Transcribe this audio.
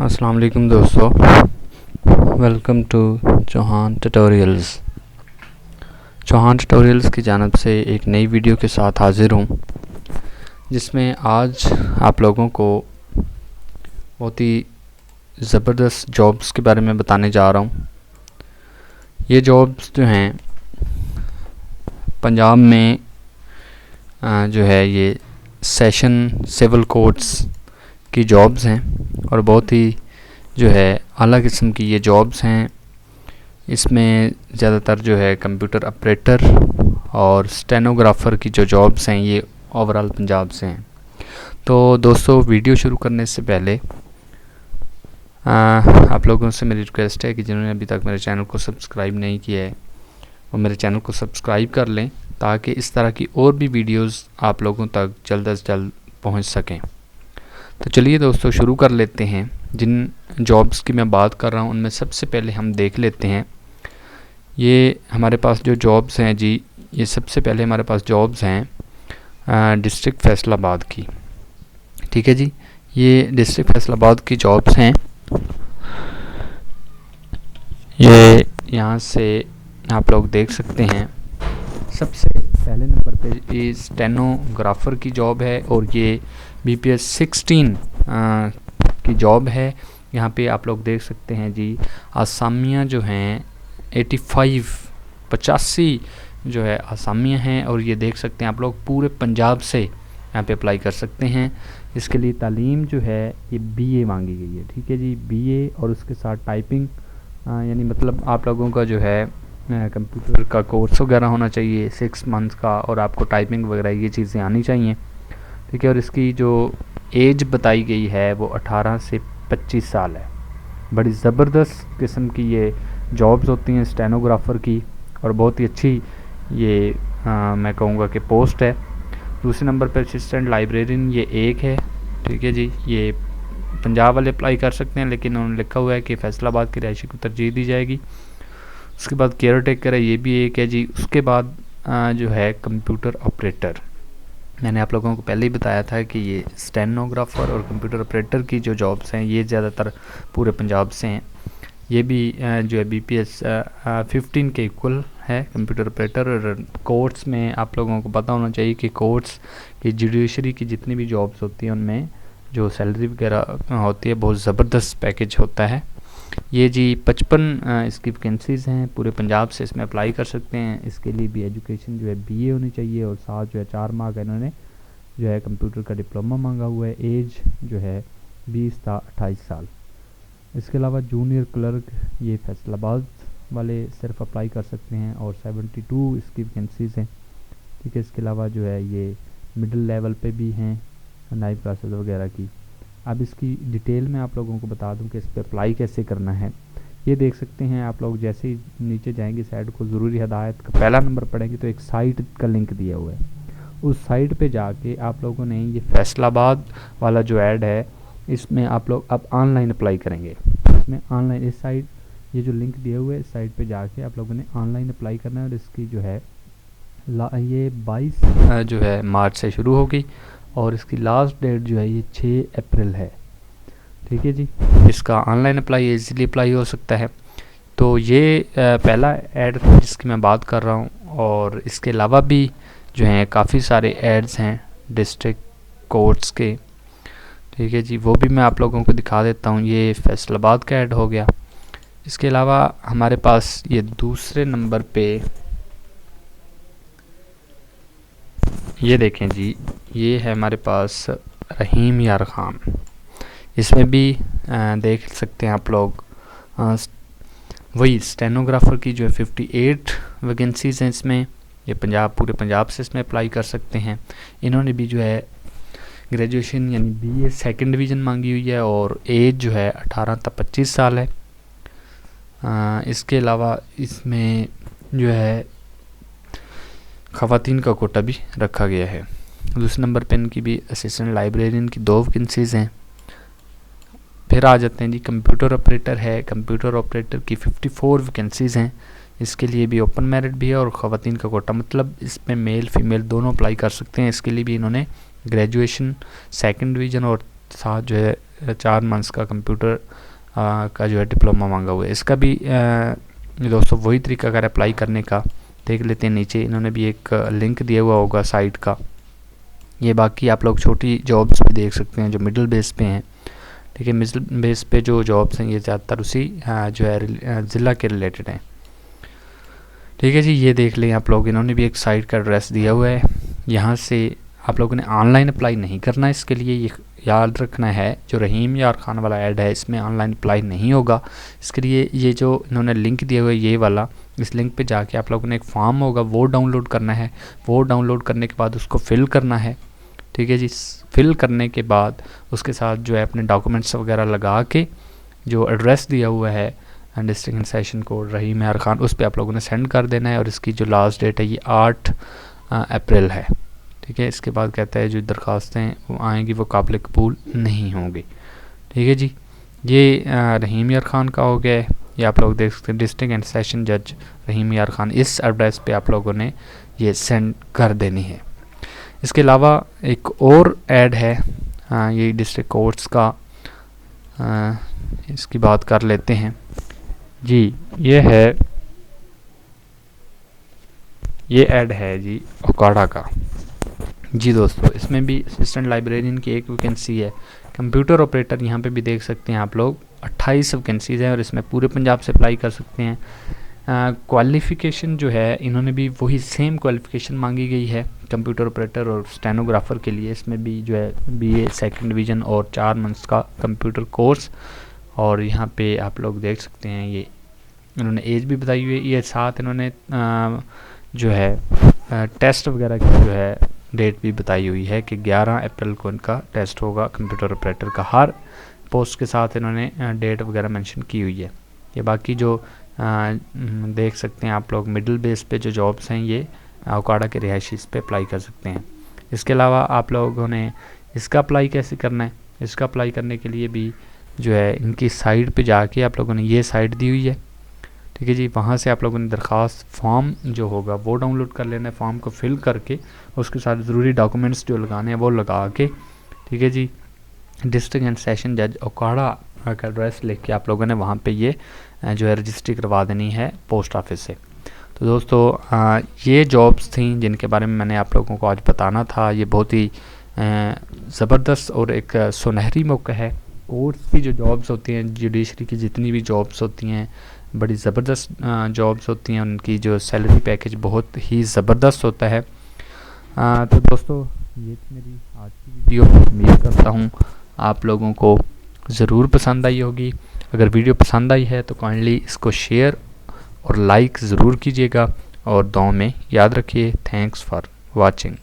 अस्सलाम वालेकुम दोस्तों, welcome to Chauhan tutorials. Chauhan tutorials की जानिब से एक नई वीडियो के साथ हाज़िर हूँ, जिसमें आज आप लोगों को बहुत ही ज़बरदस्त जॉब्स के बारे में बताने जा रहा हूँ। ये जॉब्स जो हैं पंजाब में जो है ये सेशन सिविल कोर्ट्स की जॉब्स हैं और बहुत ही जो है आला किस्म की ये जॉब्स हैं। इसमें ज़्यादातर जो है कंप्यूटर ऑपरेटर और स्टेनोग्राफ़र की जो जॉब्स हैं ये ओवरऑल पंजाब से हैं। तो दोस्तों, वीडियो शुरू करने से पहले आप लोगों से मेरी रिक्वेस्ट है कि जिन्होंने अभी तक मेरे चैनल को सब्सक्राइब नहीं किया है वो मेरे चैनल को सब्सक्राइब कर लें, ताकि इस तरह की और भी वीडियोस आप लोगों तक जल्द से जल्द पहुंच सकें। तो चलिए दोस्तों, शुरू कर लेते हैं। जिन जॉब्स की मैं बात कर रहा हूं उनमें सबसे पहले हम देख लेते हैं ये हमारे पास जो जॉब्स हैं जी। ये सबसे पहले हमारे पास जॉब्स हैं डिस्ट्रिक्ट फैसलाबाद की। ठीक है जी, ये डिस्ट्रिक्ट फैसलाबाद की जॉब्स हैं। ये यहाँ से आप लोग देख सकते हैं। सबसे पहले नंबर पे ये स्टेनोग्राफ़र की जॉब है और ये BPS 16 की जॉब है। यहाँ पे आप लोग देख सकते हैं जी, आसामियाँ जो हैं 85 जो है आसामियाँ हैं, और ये देख सकते हैं आप लोग पूरे पंजाब से यहाँ पे अप्लाई कर सकते हैं। इसके लिए तालीम जो है ये BA मांगी गई है। ठीक है जी, BA और उसके साथ टाइपिंग, यानी मतलब आप लोगों का जो है कंप्यूटर का कोर्स वगैरह होना चाहिए 6 मंथ्स का, और आपको टाइपिंग वगैरह ये चीज़ें आनी चाहिए। ठीक है, और इसकी जो एज बताई गई है वो 18 से 25 साल है। बड़ी ज़बरदस्त किस्म की ये जॉब्स होती हैं स्टेनोग्राफ़र की, और बहुत ही अच्छी ये मैं कहूँगा कि पोस्ट है। दूसरे नंबर पर असिस्टेंट लाइब्रेरियन ये एक है। ठीक है जी, ये पंजाब वाले अप्लाई कर सकते हैं, लेकिन उन्होंने लिखा हुआ है कि फैसलाबाद की रिहायशी को तरजीह दी जाएगी। उसके बाद केयर टेकर है, ये भी एक है जी। उसके बाद जो है कंप्यूटर ऑपरेटर, मैंने आप लोगों को पहले ही बताया था कि ये स्टेनोग्राफ़र और कंप्यूटर ऑपरेटर की जो जॉब्स हैं ये ज़्यादातर पूरे पंजाब से हैं। ये भी जो है BPS 15 के इक्वल है कंप्यूटर ऑपरेटर। और कोर्ट्स में आप लोगों को पता होना चाहिए कि कोर्ट्स की जुडिशरी की जितनी भी जॉब्स होती हैं उनमें जो सैलरी वगैरह होती है बहुत ज़बरदस्त पैकेज होता है। ये जी 55 इसकी वैकेंसीज़ हैं पूरे पंजाब से, इसमें अप्लाई कर सकते हैं। इसके लिए भी एजुकेशन जो है BA होनी चाहिए, और साथ जो है 4 माह का इन्होंने जो है कंप्यूटर का डिप्लोमा मांगा हुआ है। एज जो है 20 से 28 साल। इसके अलावा जूनियर क्लर्क ये फैसलाबाद वाले सिर्फ अप्लाई कर सकते हैं, और 72 इसकी वैकेंसीज़ हैं। ठीक है, इसके अलावा जो है ये मिडिल लेवल पे भी हैं नाइब क्लासेस वगैरह की। अब इसकी डिटेल में आप लोगों को बता दूं कि इस पर अप्लाई कैसे करना है। ये देख सकते हैं आप लोग, जैसे ही नीचे जाएंगे साइड को ज़रूरी हदायत का पहला नंबर पढ़ेंगे तो एक साइट का लिंक दिया हुआ है। उस साइट पे जाके आप लोगों ने ये फैसलाबाद वाला जो ऐड है इसमें आप लोग अब ऑनलाइन अप्लाई करेंगे। इसमें ऑनलाइन इस साइट ये जो लिंक दिया हुआ है इस साइट पे जाके आप लोगों ने ऑनलाइन अप्लाई करना है। और इसकी जो है ये 22 जो है मार्च से शुरू होगी, और इसकी लास्ट डेट जो है ये 6 अप्रैल है। ठीक है जी, इसका ऑनलाइन अप्लाई इजीली अप्लाई हो सकता है। तो ये पहला ऐड जिसकी मैं बात कर रहा हूँ, और इसके अलावा भी जो हैं काफ़ी सारे ऐड्स हैं डिस्ट्रिक्ट कोर्ट्स के। ठीक है जी, वो भी मैं आप लोगों को दिखा देता हूँ। ये फैसलाबाद का ऐड हो गया। इसके अलावा हमारे पास ये दूसरे नंबर पे ये देखें जी, ये है हमारे पास रहीम यार ख़ान। इसमें भी देख सकते हैं आप लोग वही स्टेनोग्राफ़र की जो है 58 वैकेंसीज़ हैं इसमें। ये पूरे पंजाब से इसमें अप्लाई कर सकते हैं। इन्होंने भी जो है ग्रेजुएशन यानी BA 2nd डिवीज़न मांगी हुई है, और एज जो है 18 से 25 साल है। इसके अलावा इसमें जो है ख़वातीन का कोटा भी रखा गया है। दूसरे नंबर पे इनकी भी असिस्टेंट लाइब्रेरियन की 2 वैकेंसीज़ हैं। फिर आ जाते हैं जी कंप्यूटर ऑपरेटर है। कंप्यूटर ऑपरेटर की 54 वैकेंसीज़ हैं। इसके लिए भी ओपन मेरिट भी है और ख़वातीन का कोटा, मतलब इसमें मेल फीमेल दोनों अप्लाई कर सकते हैं। इसके लिए भी इन्होंने ग्रेजुएशन 2nd डिवीज़न और साथ जो है 4 मंथ्स का कंप्यूटर का जो है डिप्लोमा मांगा हुआ है। इसका भी दोस्तों वही तरीका अगर अप्लाई करने का देख लेते हैं, नीचे इन्होंने भी एक लिंक दिया हुआ होगा साइट का। ये बाकी आप लोग छोटी जॉब्स भी देख सकते हैं जो मिडिल बेस पे हैं, ठीक है। मिडिल बेस पे जो जॉब्स हैं ये ज़्यादातर उसी जो है ज़िला के रिलेटेड हैं, ठीक है जी। ये देख लें आप लोग, इन्होंने भी एक साइट का एड्रेस दिया हुआ है। यहाँ से आप लोगों ने ऑनलाइन अप्लाई नहीं करना, इसके लिए ये याद रखना है। जो रहीम यार खान वाला ऐड है इसमें ऑनलाइन अप्लाई नहीं होगा। इसके लिए ये जो इन्होंने लिंक दिया हुआ है ये वाला, इस लिंक पे जाके आप लोगों ने एक फॉर्म होगा वो डाउनलोड करना है। वो डाउनलोड करने के बाद उसको फिल करना है, ठीक है जी। फिल करने के बाद उसके साथ जो है अपने डॉक्यूमेंट्स वगैरह लगा के जो एड्रेस दिया हुआ है डिस्ट्रिक्ट एंड सेशन कोड रहीम यार खान, उस पर आप लोगों ने सेंड कर देना है। और इसकी जो लास्ट डेट है ये 8 अप्रैल है, ठीक है। इसके बाद कहता है जो दरख्वास्तें वो आएंगी वो काबिल कबूल नहीं होंगी, ठीक है जी। ये रहीम यार खान का हो गया है। ये आप लोग देख सकते हैं डिस्ट्रिक्ट एंड सेशन जज रहीम यार खान, इस एड्रेस पे आप लोगों ने ये सेंड कर देनी है। इसके अलावा एक और ऐड है ये डिस्ट्रिक्ट कोर्ट्स का, इसकी बात कर लेते हैं जी। ये ऐड है जी ओकाड़ा का जी दोस्तों। इसमें भी असिस्टेंट लाइब्रेरियन की एक वैकेंसी है। कंप्यूटर ऑपरेटर यहाँ पे भी देख सकते हैं आप लोग, 28 वैकेंसीज़ हैं और इसमें पूरे पंजाब से अप्लाई कर सकते हैं। क्वालिफ़िकेशन जो है इन्होंने भी वही सेम क्वालिफ़िकेशन मांगी गई है कंप्यूटर ऑपरेटर और स्टेनोग्राफ़र के लिए। इसमें भी जो है BA सेकंड डिवीज़न और 4 मंथ्स का कंप्यूटर कोर्स। और यहाँ पे आप लोग देख सकते हैं ये इन्होंने एज भी बताई हुई है। ये साथ इन्होंने जो है टेस्ट वगैरह की जो है डेट भी बताई हुई है कि 11 अप्रैल को इनका टेस्ट होगा कंप्यूटर ऑपरेटर का। हर पोस्ट के साथ इन्होंने डेट वगैरह मेंशन की हुई है। ये बाकी जो देख सकते हैं आप लोग मिडिल बेस पे जो जॉब्स हैं ये ओकाड़ा के रिहायशी इस पे अप्लाई कर सकते हैं। इसके अलावा आप लोगों ने इसका अप्लाई कैसे करना है, इसका अप्लाई करने के लिए भी जो है इनकी साइट पे जाके आप लोगों ने ये साइट दी हुई है, ठीक है जी। वहाँ से आप लोगों ने दरख्वास्त फॉर्म जो होगा वो डाउनलोड कर लेना है। फॉर्म को फिल करके उसके साथ ज़रूरी डॉक्यूमेंट्स जो लगाने हैं वो लगा के, ठीक है जी, डिस्ट्रिक्ट एंड सेशन जज ओकाड़ा का एड्रेस लिख के आप लोगों ने वहाँ पे ये जो है रजिस्ट्री करवा देनी है पोस्ट ऑफिस से। तो दोस्तों ये जॉब्स थी जिनके बारे में मैंने आप लोगों को आज बताना था। ये बहुत ही ज़बरदस्त और एक सुनहरी मौका है। कोर्ट्स की जो जॉब्स होती हैं, जुडिशरी की जितनी भी जॉब्स होती हैं बड़ी ज़बरदस्त जॉब्स होती हैं। उनकी जो सैलरी पैकेज बहुत ही ज़बरदस्त होता है। तो दोस्तों ये मेरी आज की वीडियो, उम्मीद करता हूँ आप लोगों को ज़रूर पसंद आई होगी। अगर वीडियो पसंद आई है तो काइंडली इसको शेयर और लाइक ज़रूर कीजिएगा और दुआ में याद रखिए। Thanks for watching.